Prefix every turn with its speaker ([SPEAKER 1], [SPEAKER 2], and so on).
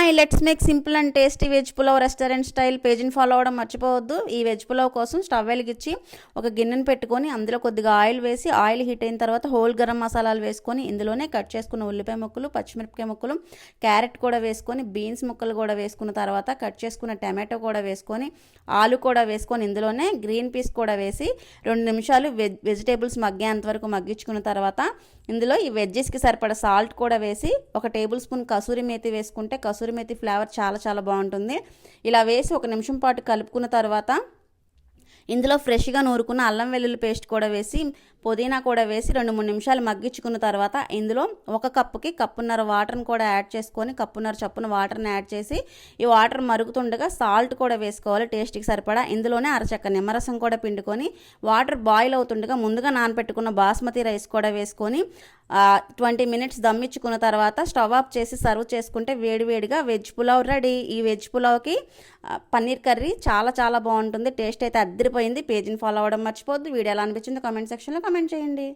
[SPEAKER 1] Hi, let's make simple and tasty veg pulao restaurant style. పేజీని follow అవ్వడం మర్చిపోవద్దు. ఈ వెజ్ పులావ్ కోసం స్టవ్ వెలిగించి ఒక గిన్నెను పెట్టుకొని అందులో కొద్దిగా ఆయిల్ వేసి, ఆయిల్ హీట్ అయిన తర్వాత హోల్ గరం మసాలాలు వేసుకొని ఇందులోనే కట్ చేసుకున్న ఉల్లిపాయ ముక్కలు, పచ్చిమిరపకాయ ముక్కలు, క్యారెట్ కూడా వేసుకొని, బీన్స్ ముక్కలు కూడా వేసుకున్న తర్వాత కట్ చేసుకున్న టమాటో కూడా వేసుకొని, ఆలు కూడా వేసుకొని ఇందులోనే గ్రీన్ పీస్ కూడా వేసి 2 నిమిషాలు వెజిటేబుల్స్ మగ్గేంత వరకు మగ్గించుకున్న తర్వాత ఇందులో ఈ వెజ్జెస్కి సరిపడా సాల్ట్ కూడా వేసి 1 టేబుల్ స్పూన్ కసూరి మేతి వేసుకుంటే కసూరి మేతి ఫ్లేవర్ చాలా బాగుంటుంది. ఇలా వేసి 1 నిమిషం పాటు కలుపుకున్న తర్వాత ఇందులో ఫ్రెష్గా నూరుకున్న అల్లం వెల్లుల్లి పేస్ట్ కూడా వేసి, పుదీనా కూడా వేసి 2-3 నిమిషాలు మగ్గించుకున్న తర్వాత ఇందులో 1 కప్పుకి కప్పున్నర వాటర్ని కూడా యాడ్ చేసుకొని, కప్పున్నర చప్పున వాటర్ని యాడ్ చేసి ఈ వాటర్ మరుగుతుండగా సాల్ట్ కూడా వేసుకోవాలి టేస్ట్కి సరిపడా. ఇందులోనే అరచక్క నిమ్మరసం కూడా పిండుకొని వాటర్ బాయిల్ అవుతుండగా ముందుగా నానబెట్టుకున్న బాస్మతి రైస్ కూడా వేసుకొని 20 మినిట్స్ దమ్మిచ్చుకున్న తర్వాత స్టవ్ ఆఫ్ చేసి సర్వ్ చేసుకుంటే వేడివేడిగా వెజ్ పులావ్ రెడీ. ఈ వెజ్ పులావ్కి పన్నీర్ కర్రీ చాలా బాగుంటుంది. టేస్ట్ అయితే అద్దరిపోయింది. పేజీని ఫాలో అవ్వడం మర్చిపోద్దు. వీడియో ఎలా అనిపించిందో కామెంట్ సెక్షన్లో కామెంట్ చేయండి.